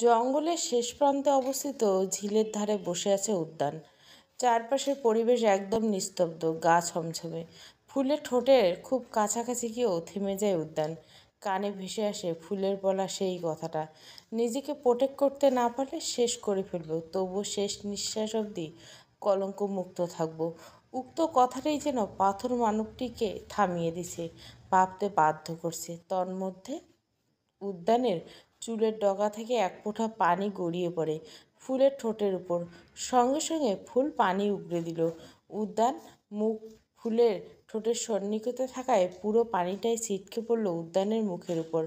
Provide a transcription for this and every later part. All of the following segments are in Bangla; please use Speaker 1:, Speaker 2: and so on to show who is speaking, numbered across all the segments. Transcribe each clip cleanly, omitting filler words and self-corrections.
Speaker 1: জঙ্গলের শেষ প্রান্তে অবস্থিত ঝিলের ধারে বসে আছে উদ্যান। চারপাশের পরিবেশ একদম নিস্তব্ধ, গা ছমছমে। ফুলের ঠোঁটের খুব কাছাকাছি গিয়েও থেমে যায় উদ্যান। কানে ভেসে আসে ফুলের বলা সেই কথাটা, নিজেকে প্রোটেক্ট করতে না পারলে শেষ করে ফেলবো, তবুও শেষ নিঃশ্বাস অবধি কলঙ্ক মুক্ত থাকবো। উক্ত কথাটাই যেন পাথর মানবটিকে থামিয়ে দিছে, ভাবতে বাধ্য করছে। তন্মধ্যে উদ্যানের চুলের ডগা থেকে এক ফোঁটা পানি গড়িয়ে পড়ে ফুলের ঠোঁটের উপর। সঙ্গে সঙ্গে ফুল পানি উগড়ে দিল। উদ্যান মুখ ফুলের ঠোঁটের সন্নিকটে থাকায় পুরো পানিটাই ছিটকে পড়ল উদ্যানের মুখের উপর।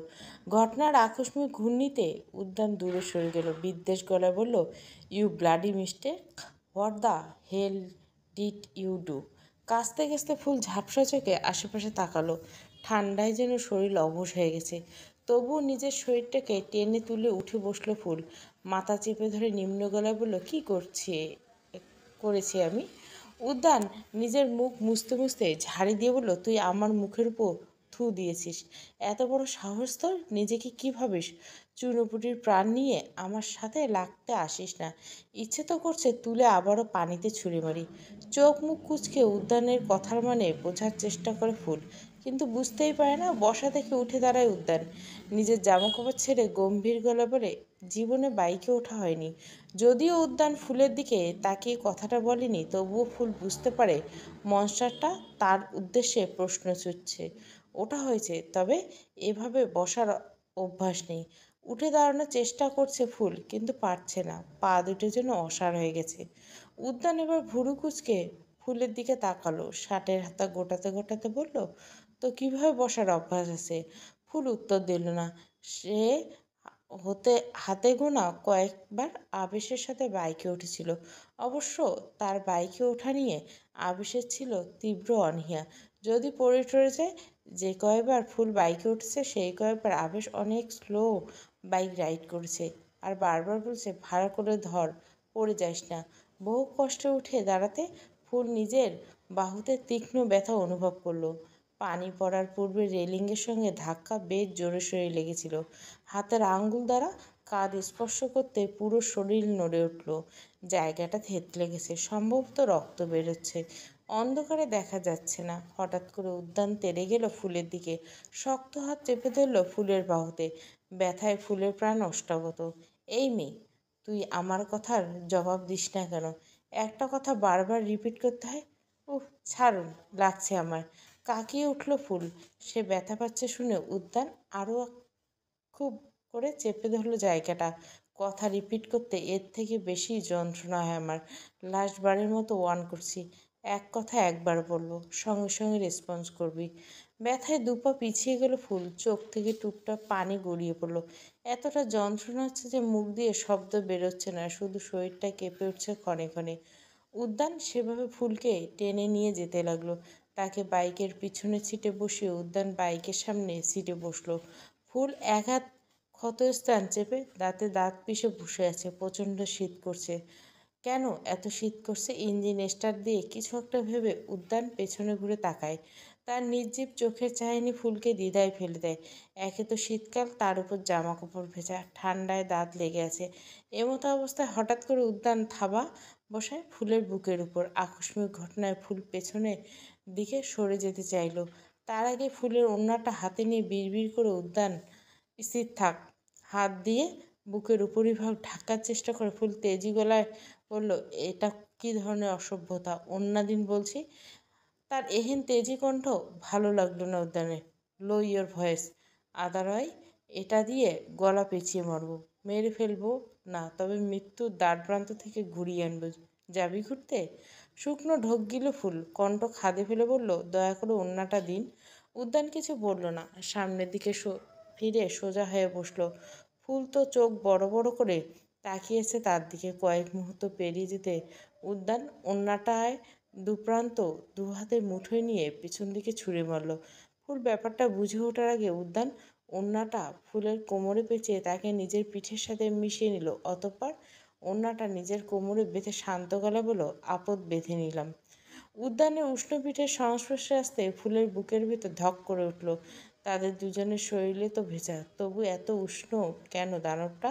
Speaker 1: ঘটনার আকস্মিক ঘূর্ণিতে উদ্যান দূরে সরে গেল, বিদ্বেষ গলায় বলল, you bloody mistake, what the hell did you do? কাঁচতে কাঁচতে ফুল ঝাপসা চোখে আশেপাশে তাকালো। ঠান্ডায় যেন শরীর অবশ হয়ে গেছে। তবুও নিজের শরীরটাকে টেনে তুলে উঠে বসলো ফুল। মাথা চেপে ধরে নিম্ন গলায় বলল, কী করেছি আমি? উদ্যান নিজের মুখ মুছতে মুছতে ঝাড়ি দিয়ে বলল, তুই আমার মুখের উপর থু দিয়েছিস? এত বড় সাহস তোর? নিজেকে কী ভাবিস? চুনোপুটির প্রাণ নিয়ে আমার সাথে লাগতে আসিস না। ইচ্ছে তো করছে তুলে আবারও পানিতে ছুঁড়ে মারি। চোখ মুখ কুঁচকে উদ্যানের কথার মানে বোঝার চেষ্টা করে ফুল, কিন্তু বুঝতেই পারে না। বসা থেকে উঠে দাঁড়ায় উদ্যান, নিজের জামাকাপড় ছেড়ে গম্ভীর গলা বলে, জীবনে বাইকে ওঠা হয়নি। যদিও উদ্যান ফুলের দিকে তাকিয়ে কথাটা বলেনি, তবুও ফুল বুঝতে পারে মনস্টারটা তার উদ্দেশ্যে প্রশ্ন ছুটছে। ওঠা হয়েছে, তবে এভাবে বসার অভ্যাস নেই। উঠে দাঁড়ানোর চেষ্টা করছে ফুল, কিন্তু পারছে না। পা দুটো যেন অসাড় হয়ে গেছে। উদ্যান এবার ভুরু কুঁচকে ফুলের দিকে তাকালো, শার্টের হাতা গোটাতে গোটাতে বলল, তো কিভাবে বসার অভ্যাস আছে? ফুল উত্তর দিল না। সে হতে হাতে গোনা কয়েকবার আবেশের সাথে বাইকে উঠেছিল। অবশ্য তার বাইকে ওঠা নিয়ে আবেশের ছিল তীব্র অনীহা। যদি পড়ে টরে যায়। যে কয়েকবার ফুল বাইকে উঠেছে সেই কয়েকবার আবেশ অনেক স্লো বাইক রাইড করেছে, আর বারবার বলছে, ভাড়া করে ধর, পড়ে যাস না। বহু কষ্টে উঠে দাঁড়াতে ফুল নিজের বাহুতে তীক্ষ্ণ ব্যথা অনুভব করলো। পানি পড়ার পূর্বে রেলিংয়ের সঙ্গে ধাক্কা বেশ জোরে সোরে লেগেছিল। হাতের আঙ্গুল দ্বারা কাঁধ স্পর্শ করতে পুরো শরীর নড়ে উঠল। জায়গাটা থেতলে গেছে, সম্ভবত রক্ত বেরোচ্ছে। অন্ধকারে দেখা যাচ্ছে না। হঠাৎ করে উদ্যান তেড়ে গেল ফুলের দিকে, শক্ত হাত চেপে ধরল ফুলের বাহুতে। ব্যথায় ফুলের প্রাণ অষ্টাগত। এই মেয়ে, তুই আমার কথার জবাব দিস না কেন? একটা কথা বারবার রিপিট করতে হয়। উহ, ছাড়ুন, লাগছে আমার। কাকিয়ে উঠল ফুল। সে ব্যথা পাচ্ছে শুনে উদ্যান আরও খুব করে চেপে ধরলো জায়গাটা। কথা রিপিট করতে এর থেকে বেশি যন্ত্রণা হয় আমার। লাস্টবারের মতো ওয়ান করছি, এক কথা একবার বলবো, সঙ্গে সঙ্গে রেসপন্স করবি। ব্যথায় দুপা পিছিয়ে গেল ফুল, চোখ থেকে টুপটাপ পানি গড়িয়ে পড়লো। এতটা যন্ত্রণা হচ্ছে যে মুখ দিয়ে শব্দ বেরোচ্ছে না, শুধু শরীরটা কেঁপে উঠছে ক্ষণে ক্ষণে। উদ্যান সেভাবে ফুলকে টেনে নিয়ে যেতে লাগলো। তাকে বাইকের পিছনের সিটে বসিয়ে উদ্যান বাইকের সামনে সিটে বসলো। ফুল এক হাত ক্ষতস্থান চেপে দাঁতে দাঁত পিষে বসে আছে। প্রচণ্ড শীত করছে। কেন এত শীত করছে? ইঞ্জিন স্টার্ট দিয়ে কিছু একটা ভেবে উদ্যান পেছনে ঘুরে তাকায়। তার নির্জীব চোখের চাহনি ফুলকে দ্বিধায় ফেলে দেয়। একে তো শীতকাল, তার উপর জামা কাপড় ভেজা, ঠান্ডায় দাঁত লেগে আছে। এমতো অবস্থায় হঠাৎ করে উদ্যান থাবা বসায় ফুলের বুকের উপর। আকস্মিক ঘটনায় ফুল পেছনের দিকে সরে যেতে চাইল। তার আগে ফুলের ওড়নাটা হাতে নিয়ে বিড়বিড় করে, উদ্যান স্থির থাক। হাত দিয়ে বুকের উপরিভাগ ঢাকার চেষ্টা করে ফুল তেজি গলায় বলল, এটা কি ধরনের অসভ্যতা? অন্য দিন বলছি। তার এহেন তেজি কণ্ঠ ভালো লাগলো না উদ্যানের। লো ইয়োর ভয়েস, আদারওয়াই এটা দিয়ে গলা পেঁচিয়ে মারবো, মেরে ফেলবো না, তবে মৃত্যুর দ্বারপ্রান্ত থেকে ঘুরিয়ে আনবো। যাবি ঘুরতে? শুকনো ঢোক গিলো ফুল, কণ্ঠ খাদে ফেলে বলল, দয়া করে ওড়নাটা দিন। উদ্যান কিছু বলল না, সামনের দিকে ফিরে সোজা হয়ে বসলো। ফুল তো চোখ বড় বড় করে তাকিয়েছে তার দিকে। কয়েক মুহূর্ত পেরিয়ে যেতে উদ্যান ওড়নাটায় দুপ্রান্ত দু হাতের মুঠোয় নিয়ে পিছন দিকে ছুঁড়ে মারল। ফুল ব্যাপারটা বুঝে ওঠার আগে উদ্যান ওড়নাটা ফুলের কোমরে পেঁচিয়ে তাকে নিজের পিঠের সাথে মিশিয়ে নিল। অতঃপর ওড়নাটা নিজের কোমরে বেঁধে শান্ত গলায় বলল, আপদ বেঁধে নিলাম। উদ্যানের উষ্ণ পিঠের সংস্পর্শে আসতে ফুলের বুকের ভেতর ধক করে উঠল। তাদের দুজনের শরীরে তো ভেজা, তবু এত উষ্ণ কেন দানবটা?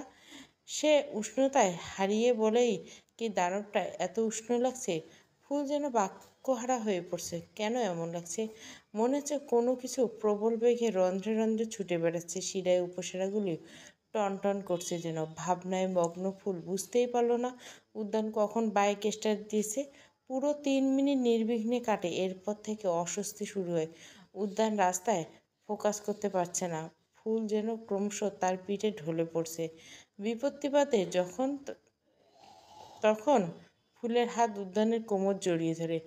Speaker 1: সে উষ্ণতায় হারিয়ে বলেই কি দানবটা এত উষ্ণ লাগছে? ফুল যেন বাক্যহারা হয়ে পড়ছে। কেন এমন লাগছে? মনে হচ্ছে কোনো কিছু প্রবল বেগে রন্ধ্রে রন্ধ্রে ছুটে বেড়াচ্ছে, শিরায় উপশিরাগুলি টনটন করছে যেন। ভাবনায় মগ্ন ফুল বুঝতেই পারলো না উদ্যান কখন বাইক স্টার্ট দিয়েছে। পুরো 3 মিনিট নির্বিঘ্নে কাটে, এরপর থেকে অস্বস্তি শুরু হয়। উদ্যান রাস্তায় ফোকাস করতে পারছে না, ফুল যেন ক্রমশ তার পিঠে ঢলে পড়ছে। বিপত্তিবাদে তখন ফুলের হাত উদ্যানের কোমর জড়িয়ে ধরে।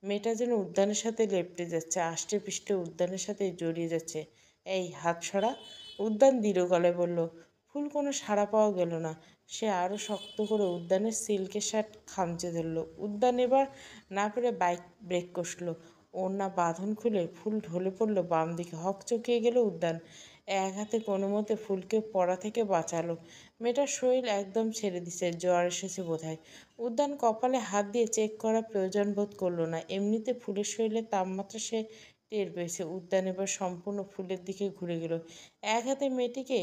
Speaker 1: মেয়েটা যেন উদ্যানের সাথে লেপ্টে যাচ্ছে, আষ্টে পৃষ্ঠে উদ্যানের সাথে জড়িয়ে যাচ্ছে। এই হাত সরা, উদ্যান দৃঢ় গলায় বলল। ফুল কোনো সাড়া পাওয়া গেল না। সে আরও শক্ত করে উদ্যানের সিল্কের শার্ট খামচে ধরল। উদ্যান এবার না পেরে বাইক ব্রেক কষল। ওড়না বাঁধন খুলে ফুল ঢলে পড়ল বাম দিকে। হকচকিয়ে গেল উদ্যান। এক হাতে কোনো মতে ফুলকে পড়া থেকে বাঁচালো। মেয়েটার শরীর একদম ছেড়ে দিছে, জ্বর এসেছে বোধহয়। উদ্যান কপালে হাত দিয়ে চেক করার প্রয়োজন বোধ করলো না। এমনিতে ফুলের শরীরের তাপমাত্রা সে টের পেয়েছে। উদ্যান এবার সম্পূর্ণ ফুলের দিকে ঘুরে গেল। এক হাতে মেয়েটিকে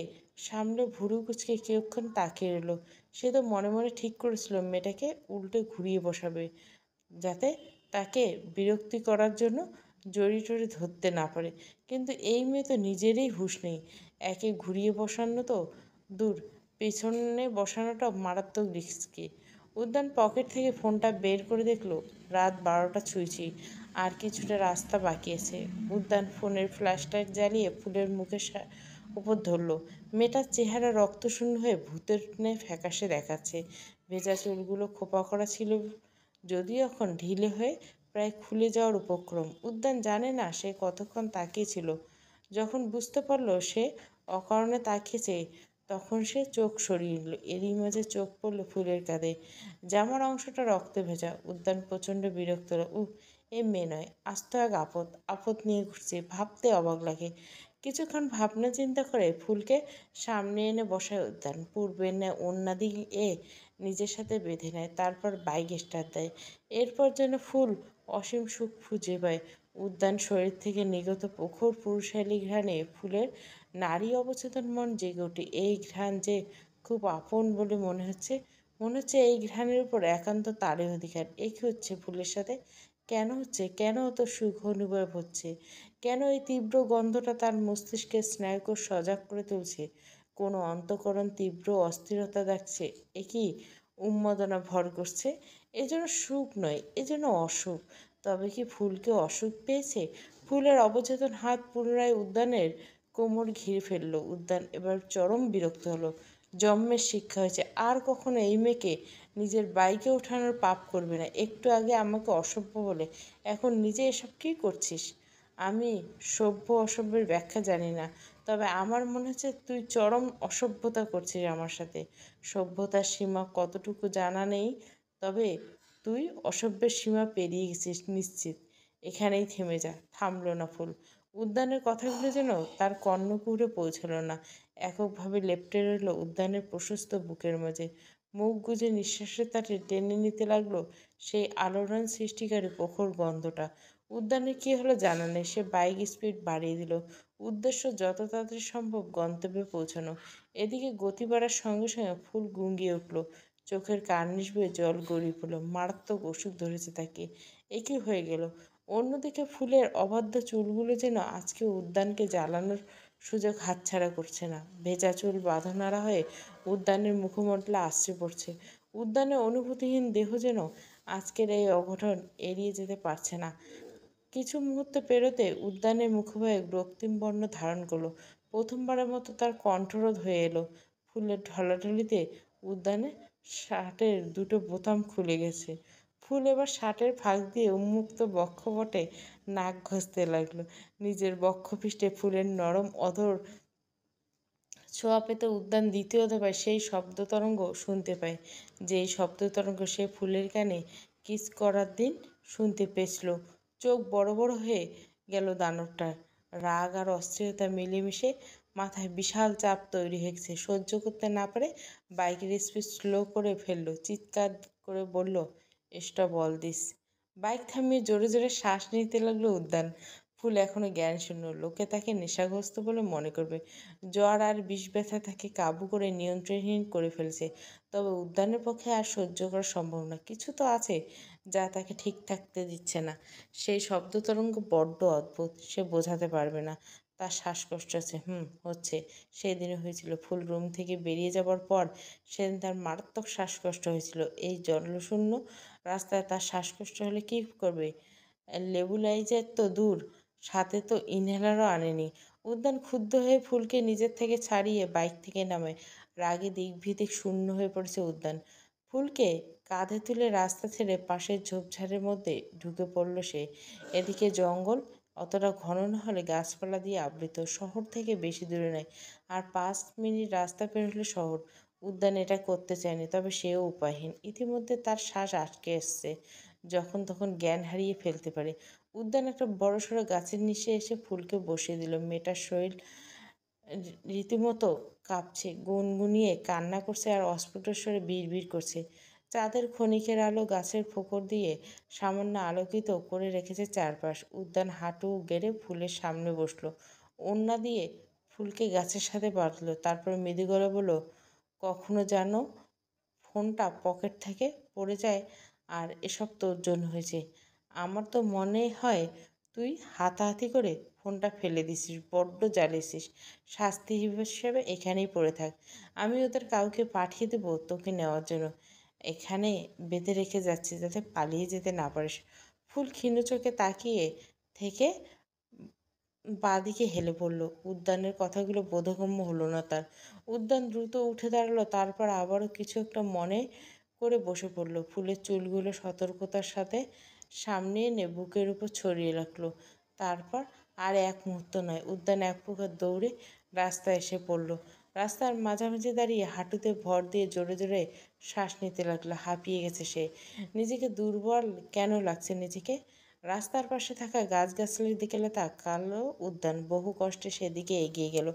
Speaker 1: সামলে ভুরু কুচকে কিছুক্ষণ তাকিয়ে রইল। সে তো মনে মনে ঠিক করেছিল মেয়েটাকে উল্টে ঘুরিয়ে বসাবে, যাতে তাকে বিরক্তি করার জন্য জড়ি টড়ি ধরতে না পারে। কিন্তু এই মেয়ে তো নিজেরই হুঁশ নেই। একে ঘুরিয়ে বসানো তো দূর, পেছনে বসানোটাও মারাত্মক রিস্কি। উদ্যান পকেট থেকে ফোনটা বের করে দেখলো রাত 12টা ছুঁইছি, আর কিছুটা রাস্তা বাকি আছে। উদ্যান ফোনের ফ্ল্যাশলাইট জ্বালিয়ে ফুলের মুখের উপর ধরল। মেয়েটার চেহারা রক্তশূন্য হয়ে ভূতের ন্যায় ফ্যাকাশে দেখাচ্ছে। ভেজা চুলগুলো খোপা করা ছিল, যদিও এখন ঢিলে হয়ে প্রায় খুলে যাওয়ার উপক্রম। উদ্যান জানে না সে কতক্ষণ তাকিয়েছিল। যখন বুঝতে পারল সে অকারণে তাকিয়েছে, তখন সে চোখ সরিয়ে নিল। এরই মাঝে চোখ পড়ল ফুলের কাঁধে। জামার অংশটা রক্তে ভেজা। উদ্যান প্রচণ্ড বিরক্ত হল। এ মেয়ে নয়, আস্ত এক আপদ। আপদ নিয়ে ঘুরছে, ভাবতে অবাক লাগে। কিছুক্ষণ ভাবনা চিন্তা করে ফুলকে সামনে এনে বসায় উদ্যান। পূর্বের ন্যায় ওড়না দিয়ে নিজের সাথে বেঁধে নেয়, তারপর বাইক স্টার্ট দেয়। এরপর যেন ফুল অসীম সুখ খুঁজে পায়। উদ্যান শরীর থেকে নিগত প্রখর পুরুষালী ঘ্রাণে ফুলের নারী অবচেতন মন জেগে ওঠে। এই ঘ্রাণ যে খুব আপন বলে মনে হচ্ছে এই ঘ্রাণের উপর একান্ত তারই অধিকার। এ কী হচ্ছে ফুলের সাথে? কেন হচ্ছে? কেন অত সুখ অনুভব হচ্ছে? কেন এই তীব্র গন্ধটা তার মস্তিষ্কের স্নায়ুকোষ সজাগ করে তুলছে? কোনো অন্তঃকরণ তীব্র অস্থিরতা দেখছে। এ কি উন্মাদনা ভর করছে? এজন্য সুখ নয়, এজন্য অসুখ। তবে কি ফুলকে অসুখ পেয়েছে? ফুলের অবচেতন হাত পুনরায় উদ্যানের কোমর ঘিরে ফেলল। উদ্যান এবার চরম বিরক্ত হলো। জন্মের শিক্ষা হয়েছে, আর কখনো এই মেয়েকে নিজের বাইকে ওঠানোর পাপ করবে না। একটু আগে আমাকে অসভ্য বলে এখন নিজে এসব কী করছিস? আমি সভ্য অসভ্যের ব্যাখ্যা জানি না, তবে আমার মনে হচ্ছে তুই চরম অসভ্যতা করছিস আমার সাথে। সভ্যতার সীমা কতটুকু জানা নেই, তবে তুই অসভ্যের সীমা পেরিয়ে গেছিস নিশ্চিত। এখানেই থেমে যা। থামল না ফুল। উদ্যানের কথাগুলো যেন তার কর্ণকুহরে পৌঁছল না, এককভাবে লেপ্টে রইল উদ্যানের প্রশস্ত বুকের মাঝে। মুখ গুজে নিঃশ্বাসের তাটে টেনে নিতে লাগলো সেই আলোড়ন সৃষ্টিকারী প্রখর গন্ধটা। উদ্যানের কী হলো জানা নেই। সে বাইক স্পিড বাড়িয়ে দিল, উদ্দেশ্য যত তাড়াতাড়ি সম্ভব গন্তব্যে পৌঁছানো। এদিকে গতি বাড়ার সঙ্গে সঙ্গে ফুল গুঙ্গিয়ে উঠল। চোখের কার্নিশ বেয়ে জল গড়িয়ে পড়ল। মারাত্মক অসুখ ধরেছে তাকে। এ কী হয়ে গেল? অন্যদিকে ফুলের অবাধ্য চুলগুলো যেন আজকে উদ্যানকে জ্বালানোর সুযোগ হাতছাড়া করছে না। ভেজা চুল বাঁধনাড়া হয়ে উদ্যানের মুখমণ্ডলে আশ্রে পড়ছে। উদ্যানের অনুভূতিহীন দেহ যেন আজকের এই অঘটন এড়িয়ে যেতে পারছে না। কিছু মুহূর্ত পেরোতে উদ্যানের মুখভাবে রক্তিম বর্ণ ধারণ করলো। প্রথমবারের মতো তার কণ্ঠরোধ হয়ে এলো। ফুলের ঢলাঢলিতে উদ্যানের শার্টের দুটো বোতাম খুলে গেছে। ফুল এবার শার্টের ফাঁক দিয়ে উন্মুক্ত বক্ষপটে নাক ঘষতে লাগলো। নিজের বক্ষপৃষ্ঠে ফুলের নরম অধর ছোঁয়া পেতে উদ্যান দ্বিতীয় দফায় সেই শব্দতরঙ্গ শুনতে পায়, যেই শব্দতরঙ্গ সে ফুলের কানে কিস করার দিন শুনতে পেয়েছিল। চোখ বড় বড় হয়ে গেল দানবটার। রাগ আর অস্থিরতা মিলেমিশে মাথায় বিশাল চাপ তৈরি হয়েছে। সহ্য করতে না পারে বাইকের স্পিড স্লো করে ফেললো। চিৎকার করে বলল, স্টপ অল দিস। বাইক থামিয়ে জোরে জোরে শ্বাস নিতে লাগলো উদ্যান। ফুল এখনো জ্ঞান শূন্য, লোকে তাকে নেশাগ্রস্ত বলে মনে করবে। জ্বর আর বিষ ব্যথা তাকে কাবু করে নিয়ন্ত্রণহীন করে ফেলছে। তবে উদ্যানের পক্ষে আর সহ্য করা সম্ভব না। কিছু তো আছে যা তাকে ঠিক থাকতে দিচ্ছে না। সেই শব্দ তরঙ্গ বড্ড অদ্ভুত, সে বোঝাতে পারবে না। তার শ্বাসকষ্ট আছে, হচ্ছে। সেই দিনে হয়েছিল। ফুল রুম থেকে বেরিয়ে যাবার পর সেদিন তার মারাত্মক শ্বাসকষ্ট হয়েছিল। এই জলশূন্য রাস্তায় তার শ্বাসকষ্ট হলে কী করবে? লেবুলাইজার তো দূর, সাথে তো ইনহেলারও আনেনি। উদ্যান ক্ষুব্ধ হয়ে ফুলকে নিজের থেকে ছাড়িয়ে বাইক থেকে নামে। রাগে দিকভিদিক শূন্য হয়ে পড়েছে উদ্যান। ফুলকে কাঁধে তুলে রাস্তা ছেড়ে পাশের ঝোপঝাড়ের মধ্যে ঢুকে পড়ল সে। এদিকে জঙ্গল অতটা ঘন না হলে গাছপালা দিয়ে আবৃত, শহর থেকে বেশি দূরে নয়। আর 5 মিনিট রাস্তা পের হলে শহর। উদ্যান এটা করতে চায়নি, তবে সেও উপায়হীন। ইতিমধ্যে তার শ্বাস আটকে এসছে, যখন তখন জ্ঞান হারিয়ে ফেলতে পারে। উদ্যান একটা বড়সড় গাছের নিচে এসে ফুলকে বসিয়ে দিল। মেয়েটার শরীর রীতিমতো কাঁপছে, গুনগুনিয়ে কান্না করছে আর অস্ফুট স্বরে বিড়বিড় করছে। চাঁদের ক্ষণিকের আলো গাছের ফোকর দিয়ে সামান্য আলোকিত করে রেখেছে চারপাশ। উদ্যান হাঁটু গেড়ে ফুলের সামনে বসলো, ওড়না দিয়ে ফুলকে গাছের সাথে বাঁধলো। তারপর মৃদু গলায় বলল, কখনো যেন ফোনটা পকেট থেকে পড়ে যায় আর এসব তোর জন্য হয়েছে। আমার তো মনে হয় তুই হাতাহাতি করে ফোনটা ফেলে দিছিস, বড্ড জ্বালিয়েছিস। শাস্তি হিসেবে এখানেই পড়ে থাক। আমি ওদের কাউকে পাঠিয়ে দেবো তোকে নেওয়ার জন্য। এখানে বেঁধে রেখে যাচ্ছি যাতে পালিয়ে যেতে না পারিস। ফুল ক্ষীণ চোখে তাকিয়ে থেকে বাঁদিকে হেলে পড়ল। উদ্যানের কথাগুলো বোধগম্য হলো না তার। উদ্যান দ্রুত উঠে দাঁড়ালো, তারপর আবারও কিছু একটা মনে করে বসে পড়ল। ফুলের চুলগুলো সতর্কতার সাথে সামনে এনে বুকের উপর ছড়িয়ে রাখলো। তারপর আর এক মুহূর্ত নয়, উদ্যান এক প্রকার দৌড়ে রাস্তায় এসে পড়ল। রাস্তার মাঝামাঝি দাঁড়িয়ে হাঁটুতে ভর দিয়ে জোরে জোরে শ্বাস নিতে লাগলো। হাঁপিয়ে গেছে সে। নিজেকে দুর্বল কেন লাগছে নিজেকে? রাস্তার পাশে থাকা গাছগাছালির দিকে তাকালো উদ্যান। বহু কষ্টে সেদিকে এগিয়ে গেল।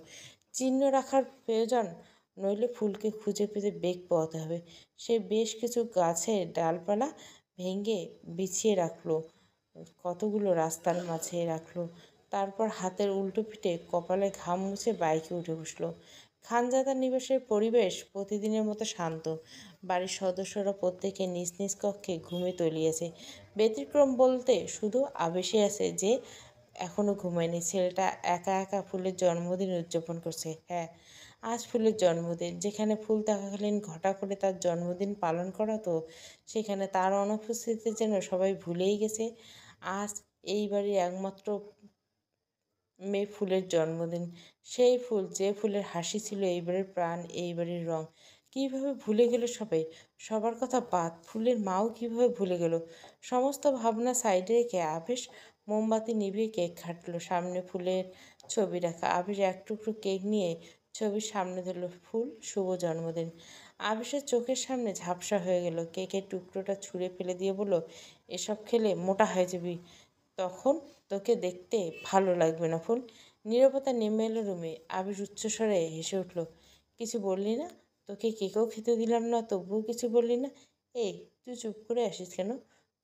Speaker 1: চিহ্ন রাখার প্রয়োজন, নইলে ফুলকে খুঁজে পেতে বেগ পোহাতে হবে। সে বেশ কিছু গাছের ডালপালা ভেঙে বিছিয়ে রাখলো, কতগুলো রাস্তার মাঝে রাখলো। তারপর হাতের উল্টো পিঠে কপালে ঘাম মুছে বাইকে উঠে বসলো। খানজাদা নিবাসের পরিবেশ প্রতিদিনের মতো শান্ত। বাড়ির সদস্যরা প্রত্যেকে নিজ নিজ কক্ষে ঘুমে তলিয়েছে। ব্যতিক্রম বলতে শুধু আবেশে আছে যে এখনো ঘুমায়নি। ছেলেটা একা একা ফুলের জন্মদিন উদযাপন করছে। হ্যাঁ, আজ ফুলের জন্মদিন। যেখানে ফুল থাকাকালীন ঘটা করে তার জন্মদিন পালন করা তো, সেখানে তার অনুপস্থিতিতে যেন সবাই ভুলেই গেছে আজ এই বাড়ির একমাত্র মেয়ে ফুলের জন্মদিন। সেই ফুল, যে ফুলের হাসি ছিল এইবারের প্রাণ, এইবারের রং। কীভাবে ভুলে গেল সবাই? সবার কথা বাদ, ফুলের মাও কীভাবে ভুলে গেল? সমস্ত ভাবনা সাইডে রেখে আবেশ মোমবাতি নিভিয়ে কেক কাটলো। সামনে ফুলের ছবি রাখা। আবেশ এক টুকরো কেক নিয়ে ছবির সামনে ধরল। ফুল, শুভ জন্মদিন। আবেশের চোখের সামনে ঝাপসা হয়ে গেল। কেকের টুকরোটা ছুঁড়ে ফেলে দিয়ে বলল, এসব খেলে মোটা হয়ে যাবি, তখন তোকে দেখতে ভালো লাগবে না ফুল। নীরবতা নেমে এলো রুমে। আবির উচ্চস্বরে হেসে উঠল, কিছু বললি না? তোকে কেকেও খেতে দিলাম না, তবুও কিছু বললি না? এই, তুই চুপ করে আসিস কেন?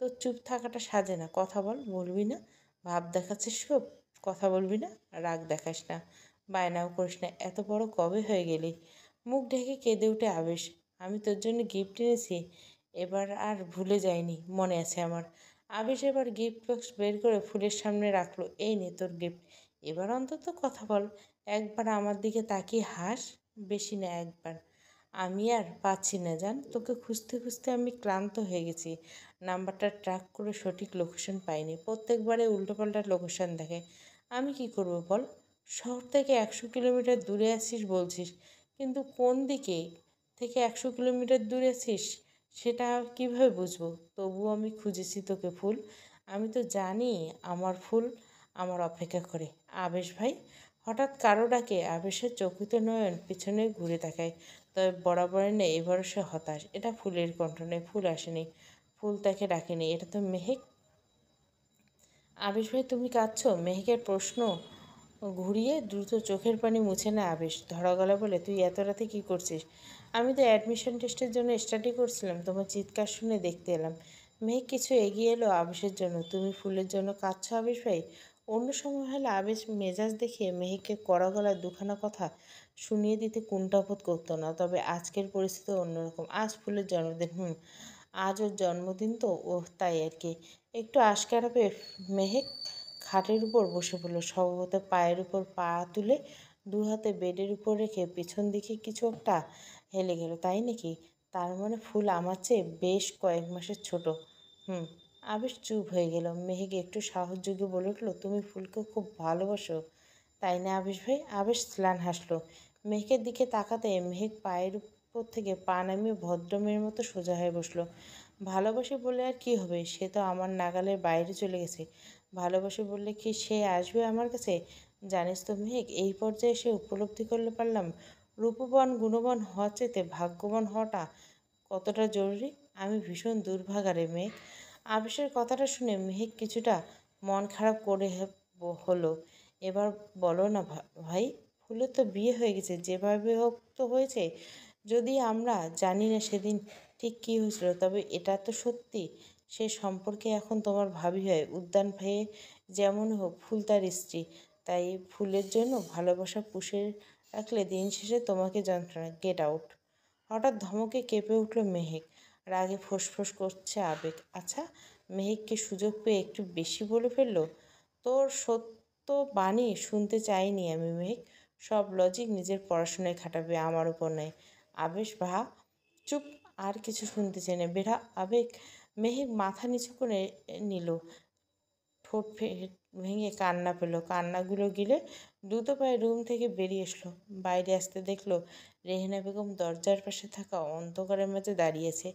Speaker 1: তোর চুপ থাকাটা সাজে না। কথা বল, বলবি না? ভাব দেখাচ্ছিস খুব, কথা বলবি না? রাগ দেখাস না, বায়নাও করিস না। এত বড় কবে হয়ে গেলি? মুখ ঢেকে কেঁদে উঠে আবেশ, আমি তোর জন্য গিফট এনেছি, এবার আর ভুলে যাইনি, মনে আছে আমার। আবেশ এবার গিফট বক্স বের করে ফুলের সামনে রাখলো। এই নে তোর গিফট, এবার অন্তত কথা বল, একবার আমার দিকে তাকিয়ে হাস, বেশি না, একবার। আমি আর পাচ্ছি না জান, তোকে খুঁজতে খুঁজতে আমি ক্লান্ত হয়ে গেছি। নাম্বারটা ট্র্যাক করে সঠিক লোকেশন পাইনি, প্রত্যেকবারে উল্টোপাল্টা লোকেশন দেখে। আমি কি করব বল? শহর থেকে 100 কিলোমিটার দূরে আছিস বলছিস, কিন্তু কোন দিকে থেকে 100 কিলোমিটার দূরে আছিস সেটা কিভাবে বুঝবো? তবুও আমি খুঁজেছি তোকে ফুল। আমি তো জানি আমার ফুল আমার অপেক্ষা করে। আবেশ ভাই। হঠাৎ কারো ডাকে আবেশের চকিত নয়ন পিছনে ঘুরে তাকায়। তবে বরাবরের নেই, এবারও সে হতাশ। এটা ফুলের কণ্ঠ নয়, ফুল আসেনি, ফুল তাকে ডাকেনি, এটা তো মেহেক। আবেশ ভাই, তুমি কাঁদছো? মেহেকের প্রশ্ন ঘুরিয়ে দ্রুত চোখের পানি মুছে নেয় আবেশ। ধরা গলা বলে, তুই এত রাতে কী করছিস? আমি তো অ্যাডমিশন টেস্টের জন্য স্টাডি করছিলাম, তোমার চিৎকার শুনে দেখতে এলাম। মেহেক কিছু এগিয়ে এলো আবেশের জন্য। তুমি ফুলের জন্য কাঁদছো আবেশ ভাই? অন্য সময় হলে আবেশ মেজাজ দেখিয়ে মেহেককে কড়া গলায় দুখানা কথা শুনিয়ে দিতে কুণ্ঠাবোধ করতো না, তবে আজকের পরিস্থিতি অন্যরকম। আজ ফুলের জন্মদিন। আজ ওর জন্মদিন তো, ও তাই আর কি। একটু আশকারা পেয়ে মেহেক খাটের উপর বসে পড়ল, স্বভাবত পায়ের উপর পা তুলে দু হাতে বেডের উপর রেখে পিছন দিকে কিছু একটা হেলে গেল। তাই নাকি? তার মানে ফুল আমার চেয়ে বেশ কয়েক মাসের ছোট। হুম। আবেশ চুপ হয়ে গেল। মেহেক একটু সাহস জুগিয়ে বলে উঠল, তুমি ফুলকে খুব ভালোবাসো, তাই না আবেশ ভাই? আবেশ স্লান হাসলো। মেহেকের দিকে তাকাতে মেহেক পায়ের উপর থেকে পা নামিয়ে ভদ্রমের মতো সোজা হয়ে বসলো। ভালোবাসি বলে আর কি হবে? সে তো আমার নাগালের বাইরে চলে গেছে। ভালোবাসি বললে কি সে আসবে আমার কাছে? জানিস তো মেহেক, এই পর্যায়ে সে উপলব্ধি করলে পারলাম রূপবান গুণবান হওয়ার চাইতে ভাগ্যবান হওয়াটা কতটা জরুরি। আমি ভীষণ দুর্ভাগা রে মেঘ। আবেশের কথাটা শুনে মেহেক কিছুটা মন খারাপ করে হলো। এবার বলো না ভাই, ফুলের তো বিয়ে হয়ে গেছে, যেভাবে হোক তো হয়েছে। যদি আমরা জানি না সেদিন ঠিক কী হয়েছিল, তবে এটা তো সত্যি সে সম্পর্কে এখন তোমার ভাবি হয়। উদ্যান ভাইয়ে যেমন হোক ফুল তার স্ত্রী, তাই ফুলের জন্য ভালোবাসা পুষে রাখলে দিন শেষে তোমাকে যন্ত্রণা। Get out. হঠাৎ ধমকে কেঁপে উঠল মেহেক। রাগে ফোঁস করছে আবেগ। আচ্ছা, মেহেককে সুযোগ পেয়ে একটু বেশি বলে ফেললো। তোর সত্য বাণী শুনতে চাইনি আমি মেহেক। সব লজিক নিজের পড়াশোনায় খাটাবে, আমার উপর নয়। আবেশ চুপ। আর কিছু শুনতে চাই না, বেড়া। আবেগ। মেহেক মাথা নিচু করে নিল, ঠোঁট ভেঙে কান্না পেল। কান্নাগুলো গিলে দ্রুত পায়ে রুম থেকে বেরিয়ে এসলো। বাইরে আসতে দেখলো রেহেনা বেগম দরজার পাশে থাকা অন্ধকারের মাঝে দাঁড়িয়েছে।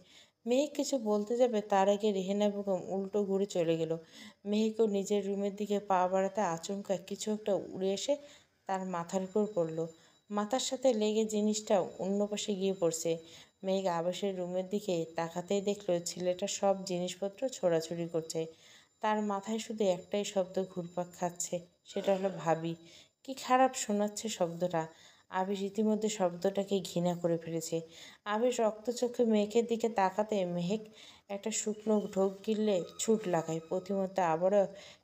Speaker 1: মেহেক কিছু বলতে যাবে, তার আগে রেহেনা বেগম উল্টো ঘুরে চলে গেল। মেহেকও নিজের রুমের দিকে পা বাড়াতে আচমকা কিছু একটা উড়ে এসে তার মাথার উপর পড়ল। মাথার সাথে লেগে জিনিসটা অন্য পাশে গিয়ে পড়ছে। মেঘ আবাসের রুমের দিকে তাকাতেই দেখলো ছেলেটা সব জিনিসপত্র ছোড়াছুড়ি করছে। তার মাথায় শুধু একটাই শব্দ ঘুরপাক খাচ্ছে, সেটা হলো ভাবি। কি খারাপ শোনাচ্ছে শব্দটা। আবেশ ইতিমধ্যে শব্দটাকে ঘৃণা করে ফেলেছে। আবেশ রক্তচক্ষু মেহেকের দিকে তাকাতে মেহেক একটা শুকনো ঢোক গিললে ছুট লাগায়। প্রতিমধ্যে আবারও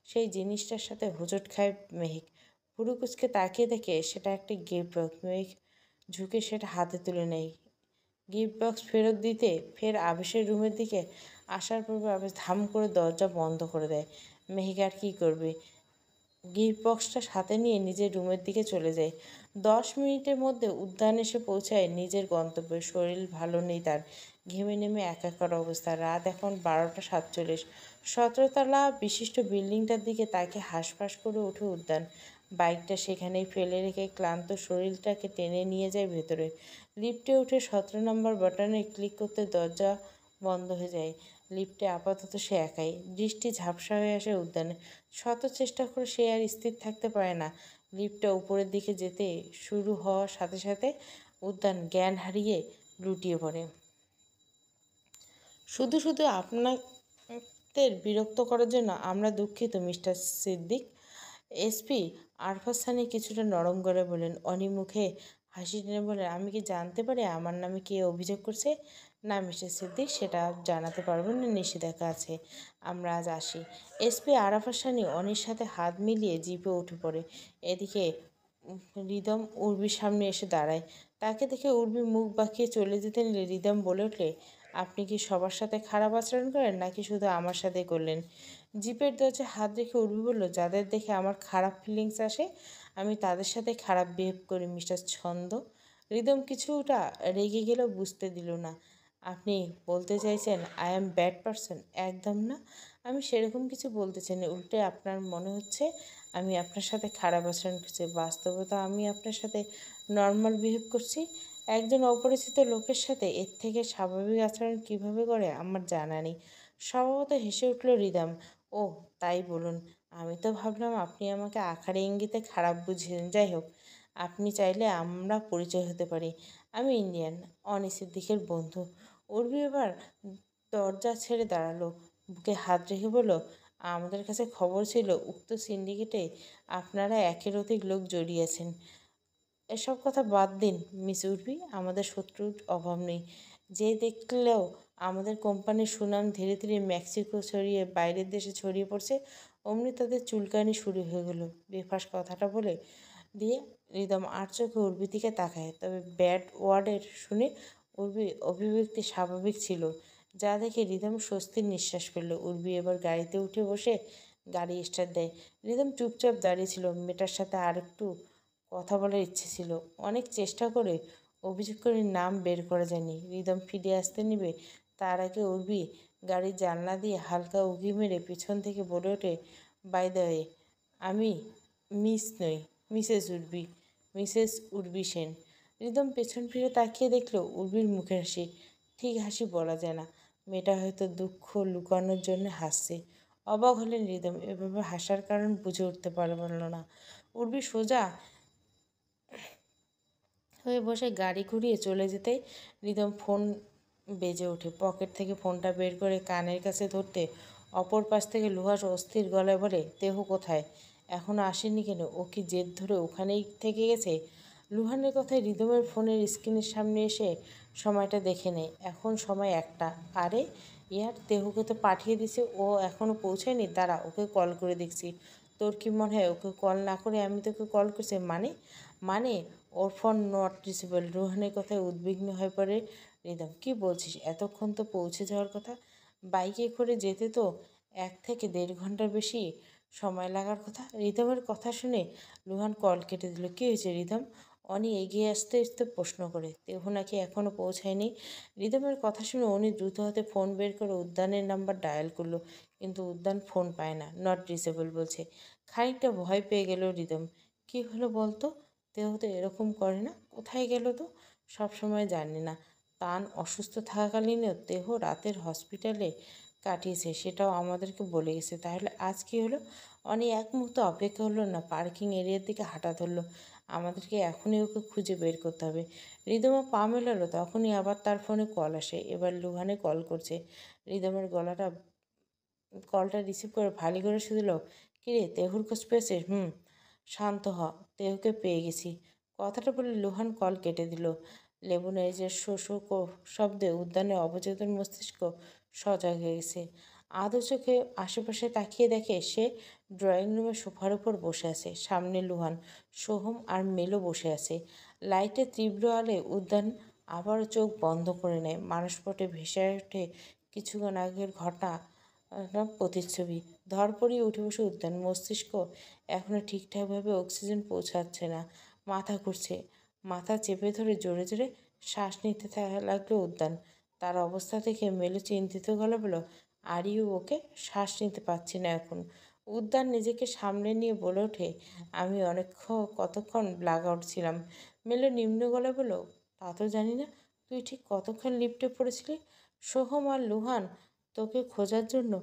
Speaker 1: সেই জিনিসটার সাথে হোঁচট খায় মেহেক। ভুরু কুচকে তাকিয়ে দেখে সেটা একটা গিফট বক্স। মেহেক ঝুঁকে সেটা হাতে তুলে নেয়। গিফট বক্স ফেরত দিতে ফের আবেশের রুমের দিকে আসার পূর্বে আবেশ ধাম করে দরজা বন্ধ করে দেয়। মেহেক আর কী করবে? গিফট বক্সটা সাথে নিয়ে নিজের রুমের দিকে চলে যায়। 10 মিনিটের মধ্যে উদ্যান এসে পৌঁছায় নিজের গন্তব্যে। শরীর ভালো নেই তার, ঘেমে নেমে একাকার অবস্থা। রাত এখন 12টা 47। 17তলা বিশিষ্ট বিল্ডিংটার দিকে তাকে হাঁসফাঁস করে ওঠে উদ্যান। বাইকটা সেখানেই ফেলে রেখে ক্লান্ত শরীরটাকে টেনে নিয়ে যায় ভেতরে। লিফটে উঠে 17 নম্বর বাটনে ক্লিক করতে দরজা বন্ধ হয়ে যায়। লিফটে আপাতত সে একাই। দৃষ্টি ঝাপসা হয়ে আসে উদ্যানে। শত চেষ্টা করে সে আর স্থির থাকতে পারে না। লিফটটা উপরের দিকে যেতে শুরু হওয়ার সাথে সাথে উদ্যান জ্ঞান হারিয়ে লুটিয়ে পড়ে। শুধু আপনাদের বিরক্ত করার জন্য আমরা দুঃখিত মিস্টার সিদ্দিক। এসপি আরফাত সানি কিছুটা নরম গলায় বললেন। অনি মুখে হাসি টেনে বললেন, আমি কি জানতে পারি আমার নামে কে অভিযোগ করছে? না মিস্টার সিদ্দিক, সেটা জানাতে পারবেন না, নিষেধাজ্ঞা আছে। আমরা আজ আসি। এসপি আরাফাত সানি অনির সাথে হাত মিলিয়ে জিপে উঠে পড়ে। এদিকে রিদম উর্বির সামনে এসে দাঁড়ায়। তাকে দেখে উর্বি মুখ বাঁকিয়ে চলে যেতে নিলে রিদম বলে উঠলে, আপনি কি সবার সাথে খারাপ আচরণ করেন নাকি শুধু আমার সাথে করলেন? জিপের দরজায় হাত রেখে উর্বি বলল, যাদের দেখে আমার খারাপ ফিলিংস আসে আমি তাদের সাথে খারাপ বিহেভ করি মিস্টার ছন্দ। রিদম কিছুটা রেগে গেলেও বুঝতে দিল না। আপনি বলতে চাইছেন আই অ্যাম ব্যাড পারসন? একদম না, আমি সেরকম কিছু বলতে চাই না। উল্টে আপনার মনে হচ্ছে আমি আপনার সাথে খারাপ আচরণ করছি। বাস্তবতা আমি আপনার সাথে নর্মাল বিহেভ করছি। একজন অপরিচিত লোকের সাথে এর থেকে স্বাভাবিক আচরণ কিভাবে করে আমার জানা নেই। স্বভাবত হেসে উঠল রিদম। ও তাই বলুন। আমি তো ভাবলাম আপনি আমাকে আকারে ইঙ্গিতে খারাপ বুঝেছেন। যাই হোক, আপনি চাইলে আমরা পরিচয় হতে পারি। আমি ইন্ডিয়ান, অনি সিদ্দিকের বন্ধু। উর্বি এবার দরজা ছেড়ে দাঁড়ালো, বুকে হাত রেখে বলল, আমাদের কাছে খবর ছিল উক্ত সিন্ডিকেটে আপনারা একের অধিক লোক জড়িয়েছেন। এসব কথা বাদ দিন মিস উর্বি, আমাদের শত্রুর অভাব নেই। যে দেখলেও আমাদের কোম্পানির সুনাম ধীরে ধীরে মেক্সিকো ছড়িয়ে বাইরের দেশে ছড়িয়ে পড়ছে, অমনি তাদের চুলকানি শুরু হয়ে গেল। বেফাস কথাটা বলে দিয়ে রিদম আর চোখে উর্বির দিকে তাকায়। তবে ব্যাড ওয়ার্ডের শুনে উর্বি অভিব্যক্তি স্বাভাবিক ছিল, যা দেখে রিদম স্বস্তির নিঃশ্বাস ফেলল। উর্বি এবার গাড়িতে উঠে বসে গাড়ি স্টার্ট দেয়। রিদম চুপচাপ দাঁড়িয়ে ছিল। মেয়েটার সাথে আর একটু কথা বলার ইচ্ছে ছিল। অনেক চেষ্টা করে অভিযোগকারীর নাম বের করা যায়নি। রিদম ফিরে আসতে নিবে, তার আগে উর্বি গাড়ির জানলা দিয়ে হালকা উঁকি মেরে পিছন থেকে বলে ওঠে, বাই দ্য ওয়ে, আমি মিস নই, Mrs Urvi, Mrs Urvi Sen. Rhythm পেছন ফিরে তাকিয়ে দেখল উর্বির মুখের হাসি। ঠিক হাসি বলা যায় না, মেয়েটা হয়তো দুঃখ লুকানোর জন্য হাসছে। অবাক হলেন রিদম, এভাবে হাসার কারণ বুঝে উঠতে পারল না। উর্বি সোজা হয়ে বসে গাড়ি ঘুরিয়ে চলে যেতেই রিদম ফোন বেজে ওঠে। পকেট থেকে ফোনটা বের করে কানের কাছে ধরতে অপর পাশ থেকে লুহাস অস্থির গলায় বলে, দেহ কোথায়? এখনও আসেনি কেন? ও কি জেদ ধরে ওখানেই থেকে গেছে? লুহানের কথায় রিদমের ফোনের স্ক্রিনের সামনে এসে সময়টা দেখে নেয়। এখন সময় 1টা। আরে ইয়ার, দেহকে তো পাঠিয়ে দিছে, ও এখনও পৌঁছায়নি। দাঁড়া, ওকে কল করে দেখছি। তোর কি মনে হয় ওকে কল না করে আমি তোকে কল করছি? মানে মানে ওর ফোন নট রিচেবল। রুহানের কথায় উদ্বিগ্ন হয়ে পড়ে রিদম। কি বলছিস? এতক্ষণ তো পৌঁছে যাওয়ার কথা। বাইকে করে যেতে তো 1 থেকে 1.5 ঘন্টার বেশি সময় লাগার কথা। রিদমের কথা শুনে রুহান কল কেটে দিল। কী হয়েছে রিদম? অনি এগিয়ে আসতে আসতে প্রশ্ন করে। দেহ নাকি এখনও পৌঁছায়নি। রিদমের কথা শুনে অনি দ্রুত হাতে ফোন বের করে উদ্যানের নাম্বার ডায়াল করলো, কিন্তু উদ্যান ফোন পায় না, নট রিচেবল বলছে। খানিকটা ভয় পেয়ে গেল রিদম। কি হলো বলতো? দেহ তো এরকম করে না। কোথায় গেল তো? সব সময় জানি না। তান অসুস্থ থাকাকালীনও দেহ রাতের হসপিটালে কাটিয়েছে, সেটাও আমাদেরকে বলে গেছে। তাহলে আজ কী হলো? অনি এক মুহূর্ত অপেক্ষা হলো না, পার্কিং এরিয়ার দিকে হাঁটা ধরলো। আমাদেরকে এখনই ওকে খুঁজে বের করতে হবে। রিদমা পা মেলালো, তখনই আবার তার ফোনে কল আসে। এবার লুহানে কল করছে। রিদমের কলটা রিসিভ করে ভারী করে শুধল, কিরে তেহুর খোঁজ পেয়েছিস? শান্ত হ, তেহুকে পেয়ে গেছি। কথাটা বলে লুহান কল কেটে দিল। লেবুনাইজের শো শো শব্দে উদ্যানের অবচেতন মস্তিষ্ক সজাগ হয়ে গেছে। আদৌ চোখে আশেপাশে তাকিয়ে দেখে সে ড্রয়িং রুমে সোফার উপর বসে আছে। সামনে লুহান, সোহম আর মেলো বসে আছে। লাইটের তীব্র আলোয় উদ্যান আবারও চোখ বন্ধ করে নেয়। মানসপটে ভেসে ওঠে কিছুক্ষণ আগের ঘটনা প্রতিচ্ছবি। ধরপড়িয়ে উঠে বসে উদ্যান। মস্তিষ্ক এখনও ঠিকঠাকভাবে অক্সিজেন পৌঁছাচ্ছে না। মাথা ঘুরছে। মাথা চেপে ধরে জোরে জোরে শ্বাস নিতে লাগলো উদ্যান। তার অবস্থা দেখে মেলো চিন্তিত গলা বলল, আর ইউ ওকে? শ্বাস নিতে পারছি না এখন। উদ্যান নিজেকে সামলে নিয়ে বলে ওঠে, আমি কতক্ষণ ব্ল্যাক আউট ছিলাম। মেলো নিম্ন গলায় বলল, তা তো জানি না। তুই ঠিক কতক্ষণ লিফটে পড়েছিলি? সোহম আর লুহান তোকে খোঁজার জন্য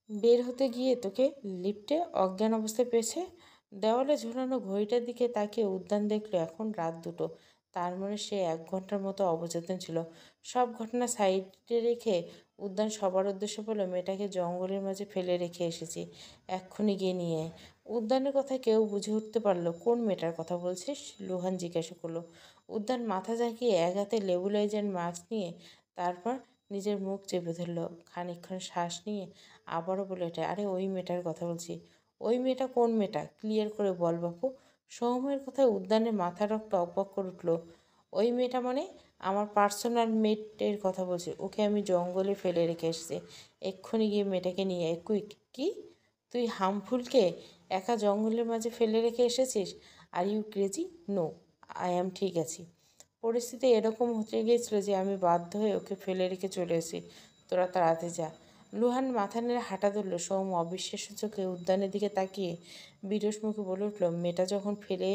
Speaker 1: বের হতে গিয়ে তোকে লিফটে অজ্ঞান অবস্থায় পেয়েছে। দেওয়ালে ঝুলানো ঘড়িটার দিকে তাকিয়ে উদ্যান দেখলো এখন রাত 2টো। তার মানে সে 1 ঘন্টার মতো অবচেতন ছিল। সব ঘটনা সাইডে রেখে উদ্যান সবার উদ্দেশ্য বলল, মেয়েটাকে জঙ্গলের মাঝে ফেলে রেখে এসেছি, এক্ষুনি গিয়ে নিয়ে আয়। উদ্যানের কথা কেউ বুঝে উঠতে পারলো কোন মেয়েটার কথা বলছিস? লুহান জিজ্ঞাসা করলো। উদ্যান মাথা ঝাঁকিয়ে এক হাতে লেবুলাইজার মাস্ক নিয়ে তারপর নিজের মুখ চেপে ধরল। খানিকক্ষণ শ্বাস নিয়ে আবারও বলে ওঠে, আরে ওই মেয়েটার কথা বলছি। ওই মেয়েটা কোন মেয়েটা? ক্লিয়ার করে বল বাপু। সৌম্যের কথায় উদ্যানের মাথা রক্ত অকবক করে উঠল। ওই মেয়েটা মানে? আমার পার্সোনাল মেটের কথা বলছি। ওকে আমি জঙ্গলে ফেলে রেখে এসেছি, এক্ষুনি গিয়ে মেয়েটাকে নিয়ে আয়, কুইক। কি? তুই হামফুলকে একা জঙ্গলের মাঝে ফেলে রেখে এসেছিস? Are you crazy? No, I am ঠিক আছি। পরিস্থিতি এরকম হতে গিয়েছিল যে আমি বাধ্য হয়ে ওকে ফেলে রেখে চলে এসেছি। তোরা তাড়াতে যা। লুহান মাথা নেড়ে হাঁটা ধরল। সৌম অবিশ্বাস্য চোখে উদ্যানের দিকে তাকিয়ে বিরস মুখে বলে উঠল, মেয়েটা যখন ফেলে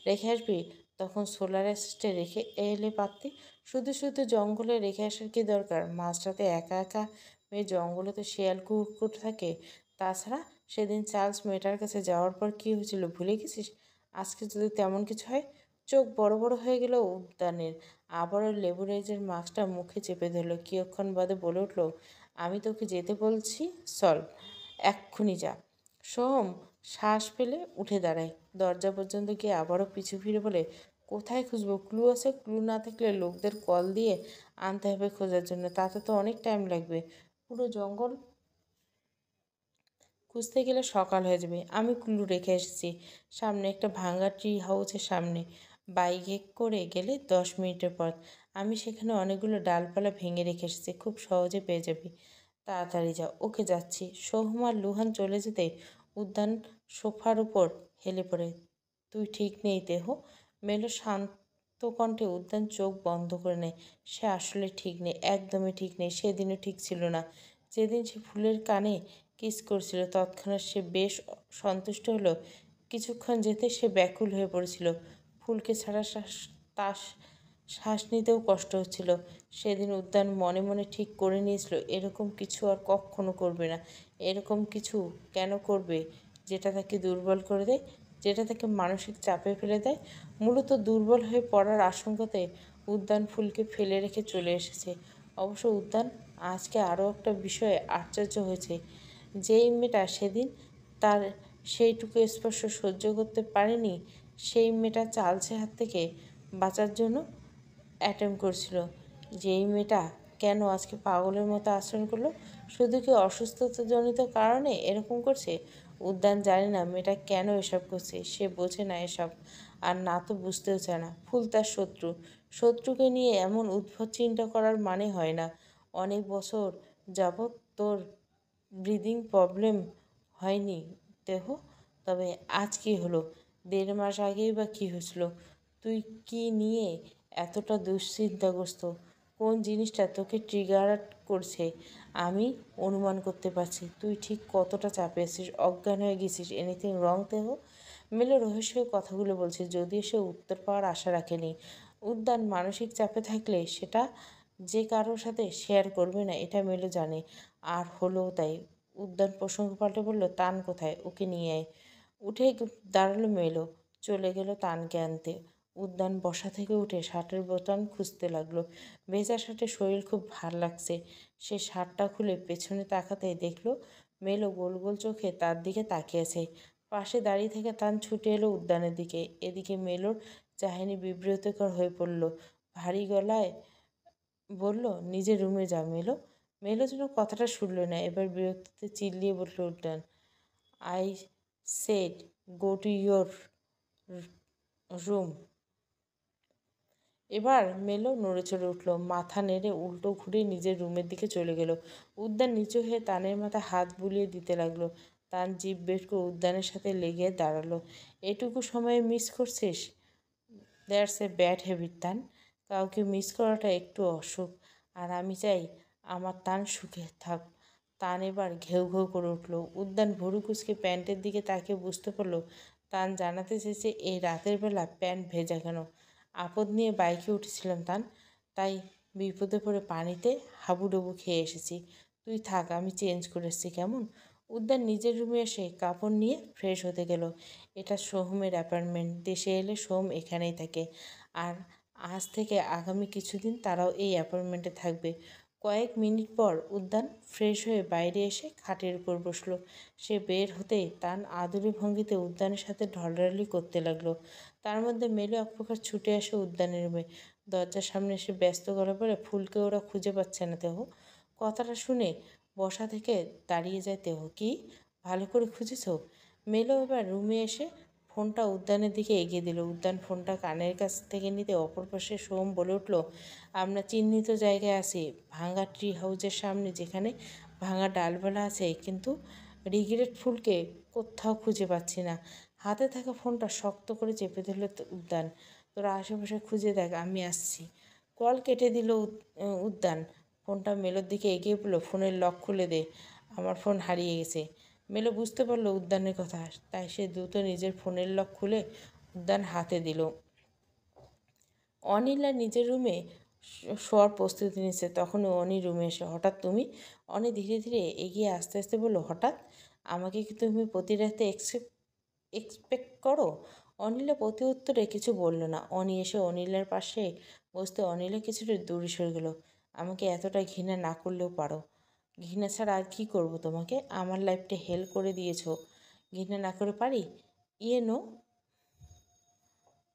Speaker 1: রেখে আসবি তখন সোলার অ্যাসিস্টে রেখে এলে পারতি। শুধু শুধু জঙ্গলে রেখে আসার কি দরকার? মাঝরাতে একা একা মেয়ে জঙ্গলে তো শিয়াল কুকুর থাকে। তাছাড়া সেদিন চার্লস মেয়েটার কাছে যাওয়ার পর কী হয়েছিল ভুলে গেছিস? আজকে যদি তেমন কিছু হয়? চোখ বড় বড় হয়ে গেল উদ্যানের। আবারও লেবুরাইজের মাস্কটা মুখে চেপে ধরল। কিয়ক্ষণ বাদে বলে উঠল, আমি তোকে যেতে বলছি, চল, এক্ষুনি যা। সোহম শ্বাস ফেলে উঠে দাঁড়ায়। দরজা পর্যন্ত গিয়ে আবারও পিছু ফিরে বলে, কোথায় খুঁজবো? ক্লু আছে? ক্লু না থাকলে লোকদের কল দিয়ে আনতে হবে খোঁজার জন্য, তাতে তো অনেক টাইম লাগবে। পুরো জঙ্গল খুঁজতে গেলে সকাল হয়ে যাবে। আমি ক্লু রেখে এসেছি সামনে একটা ভাঙা ট্রি হাউসের সামনে। বাইকে করে গেলে 10 মিনিটের পথ। আমি সেখানে অনেকগুলো ডালপালা ভেঙে রেখে এসেছি, খুব সহজে পেয়ে যাবি। তাড়াতাড়ি যাও। ওকে, যাচ্ছি। সোহম আর লুহান চলে যেতে উদ্যান সোফার উপর হেলে পড়ে। তুই ঠিক নেই দেহ। মেলো শান্ত কণ্ঠে উদ্যান চোখ বন্ধ করে নেয়। সে আসলে ঠিক নেই, একদমই ঠিক নেই। সেদিনও ঠিক ছিল না। যেদিন সে ফুলের কানে কিস করছিল তৎক্ষণাৎ সে বেশ সন্তুষ্ট হলো। কিছুক্ষণ যেতে সে ব্যাকুল হয়ে পড়েছিল। ফুলকে ছাড়া তাস শ্বাস নিতেও কষ্ট হচ্ছিল। সেদিন উদ্যান মনে মনে ঠিক করে নিয়েছিল এরকম কিছু আর কখনো করবে না। এরকম কিছু কেন করবে যেটা তাকে দুর্বল করে দেয়, যেটা তাকে মানসিক চাপে ফেলে দেয়? মূলত দুর্বল হয়ে পড়ার আশঙ্কাতে উদ্যান ফুলকে ফেলে রেখে চলে এসেছে। অবশ্য উদ্যান আজকে আরও একটা বিষয়ে আশ্চর্য হয়েছে। যেই মেয়েটা সেদিন তার সেইটুকু স্পর্শ সহ্য করতে পারেনি, সেই মেয়েটা চার্লসের হাত থেকে বাঁচার জন্য অ্যাটেম্প করছিল। যেই মেয়েটা কেন আজকে পাগলের মতো আচরণ করলো? শুধু কি অসুস্থতাজনিত কারণে এরকম করছে? উদ্যান জানে না মেয়েটা কেন এসব করছে। সে বোঝে না এসব, আর না তো বুঝতেও চায় না। ফুল তার শত্রু। শত্রুকে নিয়ে এমন উদ্ভট চিন্তা করার মানে হয় না। অনেক বছর যাবৎ তোর ব্রিদিং প্রবলেম হয়নি দেহ? তবে আজ কি হলো? 1.5 মাস আগেই বা কী হয়েছিল? তুই কি নিয়ে এতটা দুশ্চিন্তাগ্রস্ত? কোন জিনিসটা তোকে ট্রিগার করছে? আমি অনুমান করতে পারছি তুই ঠিক কতটা চাপে আছিস, অজ্ঞান হয়ে গেছিস। এনিথিং রং দেহ? মেলো রহস্যের কথাগুলো বলছে, যদিও সে উত্তর পাওয়ার আশা রাখেনি। উদ্যান মানসিক চাপে থাকলে সেটা যে কারোর সাথে শেয়ার করবে না, এটা মেলো জানে। আর হলো তাই। উদ্যান প্রসঙ্গ পাল্টে বলল, তান কোথায়? ওকে নিয়ে আয়। উঠে দাঁড়ালো মেলো। চলে গেল তানকে আনতে। উদ্যান বসা থেকে উঠে শার্টের বোতাম খুঁজতে লাগলো। ভেজা শার্টে শরীর খুব ভার লাগছে। সে শার্টটা খুলে পেছনে তাকাতেই দেখলো মেলো গোল গোল চোখে তার দিকে তাকিয়েছে। পাশে দাঁড়িয়ে থেকে তান ছুটে এলো উদ্যানের দিকে। এদিকে মেলোর চাহনি বিব্রতকর হয়ে পড়ল। ভারী গলায় বলল, নিজের রুমে যা মেলো। মেলো যেন কথাটা শুনল না। এবার বিরক্তিতে চিল্লিয়ে বলল উদ্যান, I said go to your room. এবার মেলো নড়েচড়ে উঠল, মাথা নেড়ে উল্টো ঘুরে নিজের রুমের দিকে চলে গেল। উদ্যান নিচু হয়ে তানের মাথায় হাত বুলিয়ে দিতে লাগলো। তান জিভ বের করে উদ্যানের সাথে লেগে দাঁড়ালো। এটুকু সময়ে মিস করছিস? দ্যাটস এ ব্যাড হ্যাবিট তান। কাউকে মিস করাটা একটু অসুখ, আর আমি চাই আমার তান সুখে থাক। তান এবার ঘেউ ঘেউ করে উঠল। উদ্যান ভুরু কুচকে প্যান্টের দিকে তাকিয়ে বুঝতে পারল তান জানাতে চেয়েছে এই রাতের বেলা প্যান্ট ভেজা কেন। আপদ নিয়ে বাইকে উঠেছিলাম তান, তাই বিপদে পড়ে পানিতে হাবুডুবু খেয়ে এসেছি। তুই থাক, আমি চেঞ্জ করে এসেছি কেমন? উদ্যান নিজের রুমে এসে কাপড় নিয়ে ফ্রেশ হতে গেল। এটা সোহমের অ্যাপার্টমেন্ট। দেশে এলে সোহম এখানেই থাকে, আর আজ থেকে আগামী কিছুদিন তারাও এই অ্যাপার্টমেন্টে থাকবে। কয়েক মিনিট পর উদ্যান ফ্রেশ হয়ে বাইরে এসে খাটের উপর বসলো। সে বের হতেই তান আদুরে ভঙ্গিতে উদ্যানের সাথে ঢলাঢলি করতে লাগলো। তার মধ্যে মেলো এক প্রকার ছুটে আসে উদ্যানের রুমে। দরজার সামনে এসে ব্যস্ত গলা বলে, ফুলকে ওরা খুঁজে পাচ্ছে না দেহ। কথাটা শুনে বসা থেকে দাঁড়িয়ে যায় দেহ। কি, ভালো করে খুঁজেছ? মেলো এবার রুমে এসে ফোনটা উদ্যানের দিকে এগিয়ে দিল। উদ্যান ফোনটা কানের কাছ থেকে নিতে অপর পাশে সোম বলে উঠল, আমরা চিহ্নিত জায়গায় আছি, ভাঙা ট্রি হাউসের সামনে, যেখানে ভাঙা ডালপালা আছে, কিন্তু রিগ্রেট ফুলকে কোথাও খুঁজে পাচ্ছি না। হাতে থাকা ফোনটা শক্ত করে চেপে ধরল উদ্যান। তোরা আশেপাশে খুঁজে দেখ, আমি আসছি। কল কেটে দিল উদ্যান। ফোনটা মেলোর দিকে এগিয়ে পড়ল। ফোনের লক খুলে দে, আমার ফোন হারিয়ে গেছে। মেলো বুঝতে পারলো উদ্যানের কথা, তাই সে দ্রুত নিজের ফোনের লক খুলে উদ্যান হাতে দিল। অনিলা নিজের রুমে শোয়ার প্রস্তুতি নিচ্ছে, তখনই অনি রুমে এসে, হঠাৎ তুমি? অনি ধীরে ধীরে এগিয়ে আস্তে আস্তে বলল, হঠাৎ? আমাকে কি তুমি প্রতি রাতে এক্সপেক্ট করো? অনিলা প্রতি উত্তরে কিছু বলল না। অনি এসে অনিলার পাশে বসতে অনিলা কিছুটা দূরে সরে গেল। আমাকে এতটা ঘৃণা না করলেও পারো। ঘৃণা ছাড়া আর কী করবো তোমাকে? আমার লাইফটা হেল করে দিয়েছো, ঘৃণা না করে পারি? নো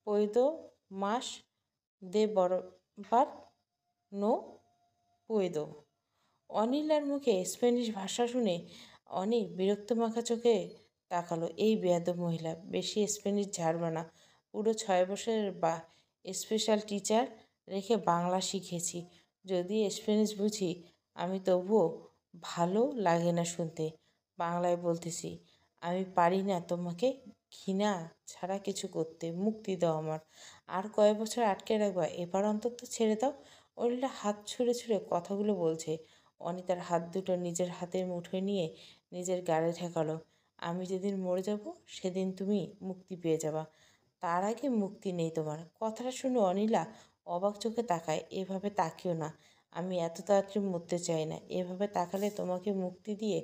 Speaker 1: পুয়েদো মাস দে বরবার নো পুয়েদো। অনিলার মুখে স্প্যানিশ ভাষা শুনে অনেক বিরক্ত মাখা চোখে তাকালো। এই বেয়াদব মহিলা, বেশি স্প্যানিশ ঝাড়বে না। পুরো 6 বছরের স্পেশাল টিচার রেখে বাংলা শিখেছি, যদি স্প্যানিশ বুঝি আমি, তবুও ভালো লাগে না শুনতে। বাংলায় বলতেছি, আমি পারি না তোমাকে ঘৃণা ছাড়া কিছু করতে। মুক্তি দাও আমার। আর কয় বছর আটকে রাখবা? এবার অন্তত ছেড়ে দাও। অনিলা হাত ছুঁড়ে ছুঁড়ে কথাগুলো বলছে। অনিতার হাত দুটো নিজের হাতের মুঠোয় নিয়ে নিজের গাড়ি ঠেকালো। আমি যেদিন মরে যাব সেদিন তুমি মুক্তি পেয়ে যাবা, তার আগে মুক্তি নেই তোমার। কথাটা শুনে অনিলা অবাক চোখে তাকায়। এভাবে তাকিও না, আমি এত তাড়াতাড়ি মরতে চাই না। এভাবে তাকালে তোমাকে মুক্তি দিয়ে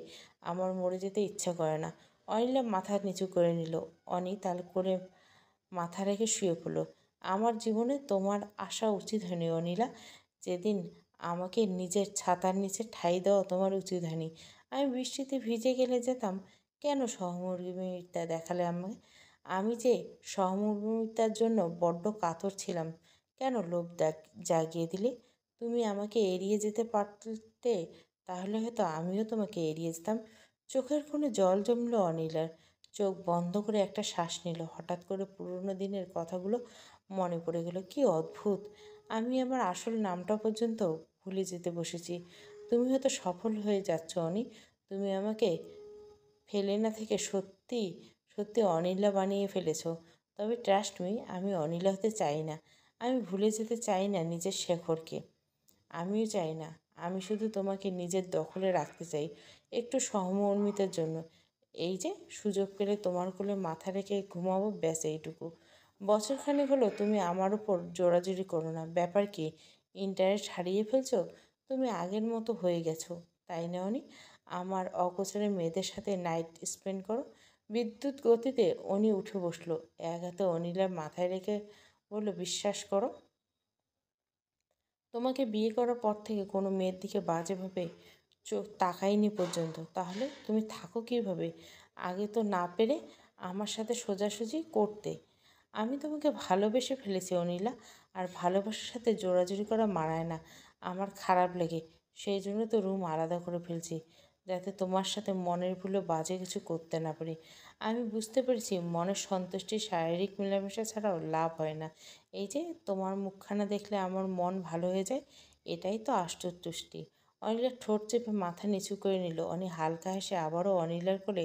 Speaker 1: আমার মরে যেতে ইচ্ছা করে না। অনিলা মাথা নিচু করে নিল। অনি তাল করে মাথা রেখে শুয়ে পড়ল। আমার জীবনে তোমার আসা উচিত হয়নি অনিলা। যেদিন আমাকে নিজের ছাতার নিচে ঠাঁই দেওয়া তোমার উচিত হয়নি। আমি বৃষ্টিতে ভিজে গেলে যেতাম, কেন সহমর্মিতা দেখালে আমাকে? আমি যে সহমর্মিতার জন্য বড্ড কাতর ছিলাম, কেন লোভ জাগিয়ে দিলে? তুমি আমাকে এড়িয়ে যেতে পারতে, তাহলে হয়তো আমিও তোমাকে এড়িয়ে যেতাম। চোখের কোণে জল জমলো অনিলার। চোখ বন্ধ করে একটা শ্বাস নিল। হঠাৎ করে পুরোনো দিনের কথাগুলো মনে পড়ে গেল। কি অদ্ভুত, আমি আমার আসল নামটা পর্যন্ত ভুলে যেতে বসেছি। তুমি হয়তো সফল হয়ে যাচ্ছ অনি। তুমি আমাকে ফেলেনা থেকে সত্যি সত্যি অনিলা বানিয়ে ফেলেছ। তবে ট্রাস্ট মি, আমি অনিলা হতে চাই না। আমি ভুলে যেতে চাই না নিজের শেখরকে। আমিও চাই না। আমি শুধু তোমাকে নিজের দখলে রাখতে চাই, একটু সহমর্মিতার জন্য। এই যে সুযোগ পেলে তোমার কোলে মাথা রেখে ঘুমাবো, ব্যাস এইটুকু। বছরখানেক হলো তুমি আমার উপর জোরাজুরি করো না। ব্যাপার কি, ইন্টারেস্ট হারিয়ে ফেলছো? তুমি আগের মতো হয়ে গেছো, তাই না অনি? আমার অগোচরে মেয়েদের সাথে নাইট স্পেন্ড করো। বিদ্যুৎ গতিতে অনি উঠে বসলো। এক হাতে অনিলার মাথায় রেখে বলল, বিশ্বাস করো, তোমাকে বিয়ে করার পর থেকে কোনো মেয়ের দিকে বাজেভাবে চোখ তাকাইনি পর্যন্ত। তাহলে তুমি থাকো কীভাবে? আগে তো না পেরে আমার সাথে সোজাসুজি করতে। আমি তোমাকে ভালোবেসে ফেলেছি অনিলা, আর ভালোবাসার সাথে জোরাজুরি করা মানায় না। আমার খারাপ লেগে, সেই জন্য তো রুম আলাদা করে ফেলছি, যাতে তোমার সাথে মনের ভুলে বাজে কিছু করতে না পারি। আমি বুঝতে পেরেছি মনের সন্তুষ্টি শারীরিক মেলামেশা ছাড়াও লাভ হয় না। এই যে তোমার মুখখানা দেখলে আমার মন ভালো হয়ে যায়, এটাই তো আত্মতুষ্টি। অনিলার ঠোঁট চেপে মাথা নিচু করে নিল। অনি হালকা হেসে আবারও অনিলার কোলে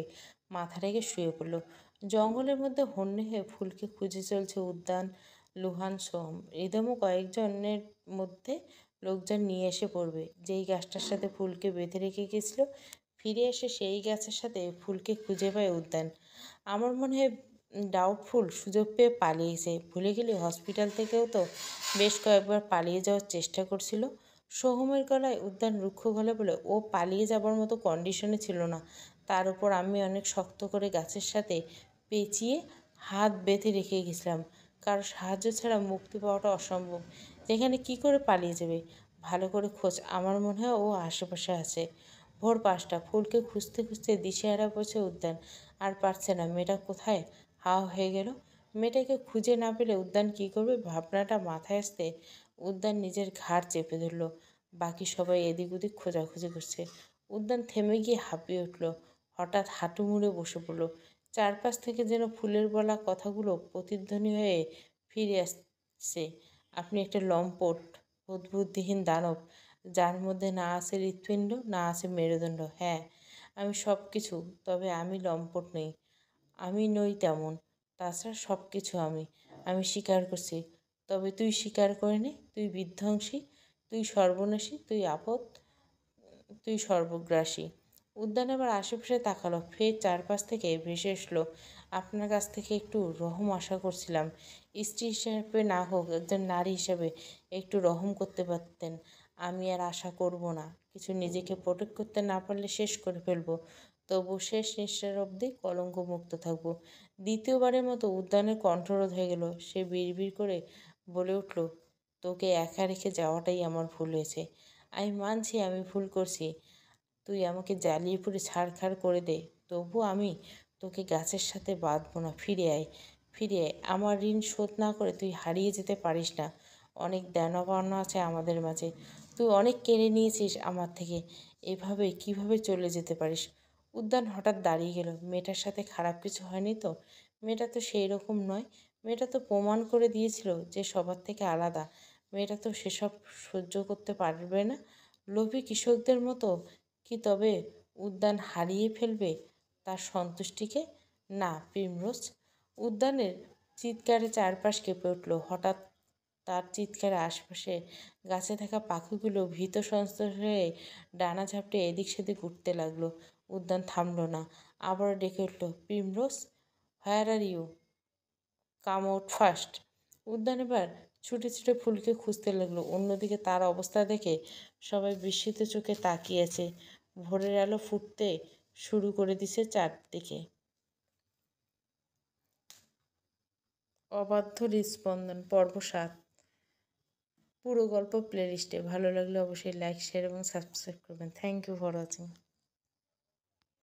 Speaker 1: মাথা রেখে শুয়ে পড়ল। জঙ্গলের মধ্যে হন্যে হয়ে ফুলকে খুঁজে চলছে উদ্যান, লুহান, সোহম। রিদমও কয়েকজনের মধ্যে লোকজন নিয়ে এসে পড়বে। যেই গাছটার সাথে ফুলকে বেঁধে রেখে গেছিল, ফিরে এসে সেই গাছের সাথে ফুলকে খুঁজে পায় উদ্যান। আমার মনে হয় ডাউটফুল সুযোগ পেয়ে পালিয়েছে। ভুলে গেলি হসপিটাল থেকেও তো বেশ কয়েকবার পালিয়ে যাওয়ার চেষ্টা করছিল। সোহমের গলায় উদ্যান রুক্ষ গলা বলে, ও পালিয়ে যাবার মতো কন্ডিশনে ছিল না। তার উপর আমি অনেক শক্ত করে গাছের সাথে পেঁচিয়ে হাত বেঁধে রেখে গেছিলাম। কারো সাহায্য ছাড়া মুক্তি পাওয়াটা অসম্ভব। যেখানে কি করে পালিয়ে যাবে? ভালো করে খোঁজ, আমার মনে হয় ও আশেপাশে আছে। ভোর 5টা, ফুলকে খুঁজতে খুঁজতে দিশেহারা পড়ছে উদ্যান। আর পারছে না, মেয়েটা কোথায় হাওয়া হয়ে গেল। মেয়েটাকে খুঁজে না পেলে উদ্যান কী করবে, ভাবনাটা মাথায় আসতে উদ্যান নিজের ঘাড় চেপে ধরল। বাকি সবাই এদিক ওদিক খোঁজাখুঁজি করছে। উদ্যান থেমে গিয়ে হাঁপিয়ে উঠল। হঠাৎ হাঁটু মুড়ে বসে পড়ল। চারপাশ থেকে যেন ফুলের বলা কথাগুলো প্রতিধ্বনি হয়ে ফিরে আসছে। আপনি একটা লম্পট, বুদ্ধিহীন দানব, যার মধ্যে না আছে হৃৎপিণ্ড, না আছে মেরুদণ্ড। হ্যাঁ, আমি সব কিছু, তবে আমি লম্পট নই। আমি নই তেমন। তাছাড়া সব কিছু আমি। আমি স্বীকার করছি। তবে তুই স্বীকার করে নে, তুই বিধ্বংসী, তুই সর্বনাশী, তুই সর্বগ্রাসী। উদ্যান আবার আশেপাশে তাকালো, ফের চারপাশ থেকে ভেসে এসলো, আপনার কাছ থেকে একটু রহম আশা করছিলাম। স্ত্রী হিসেবে না হোক, একজন নারী হিসেবে একটু রহম করতে পারতেন। আমি আর আশা করব না। কিছু নিজেকে প্রোটেক্ট করতে না পারলে শেষ করে ফেলবো। তবু শেষ নিঃশ্বাস অবধি কলঙ্ক মুক্ত থাকবো। দ্বিতীয়বারের মতো উদ্যানের কণ্ঠরোধ হয়ে গেল। সে বিড়বিড় করে বলে উঠল, তোকে একা রেখে যাওয়াটাই আমার ভুল হয়েছে। আমি মানছি আমি ভুল করছি। তুই আমাকে জ্বালিয়ে পুড়ে ছারখার করে দে, তবু আমি তোকে গাছের সাথে বাঁধবো না। ফিরে আয়, ফিরে আয়। আমার ঋণ শোধ না করে তুই হারিয়ে যেতে পারিস না। অনেক দেনা পাওনা আছে আমাদের মাঝে। তুই অনেক কেড়ে নিয়েছিস আমার থেকে। এভাবে কিভাবে চলে যেতে পারিস? উদ্যান হঠাৎ দাঁড়িয়ে গেল। মেয়েটার সাথে খারাপ কিছু হয়নি তো? মেয়েটা তো সেই রকম নয়। মেয়েটা তো প্রমাণ করে দিয়েছিল যে সবার থেকে আলাদা। মেয়েটা তো সেসব সহ্য করতে পারবে না। লোভী কৃষকদের মতো কি তবে উদ্যান হারিয়ে ফেলবে তার সন্তুষ্টিকে? না প্রিমরোজ। উদ্যানের চিৎকারে চারপাশ কেঁপে উঠল। হঠাৎ তার চিৎকারে আশপাশে গাছে থাকা পাখিগুলো ভীত সন্ত্রস্ত হয়ে ডানা ঝাপটে এদিক সেদিক উঠতে লাগলো। উদ্যান থামল না, আবারও ডেকে উঠল, primrose, where are you? Come out first. উদ্যান এবার ছুটে ছুটে ফুলকে খুঁজতে লাগলো। অন্যদিকে তার অবস্থা দেখে সবাই বিস্মিত চোখে তাকিয়েছে। ভোরের আলো ফুটতে শুরু করে দিছে চারদিকে। অবাধ্য হৃদস্পন্দন পর্ব ৭। পুরো গল্প প্লেলিস্টে। ভালো লাগলে অবশ্যই লাইক, শেয়ার এবং সাবস্ক্রাইব করবেন। Thank you for watching.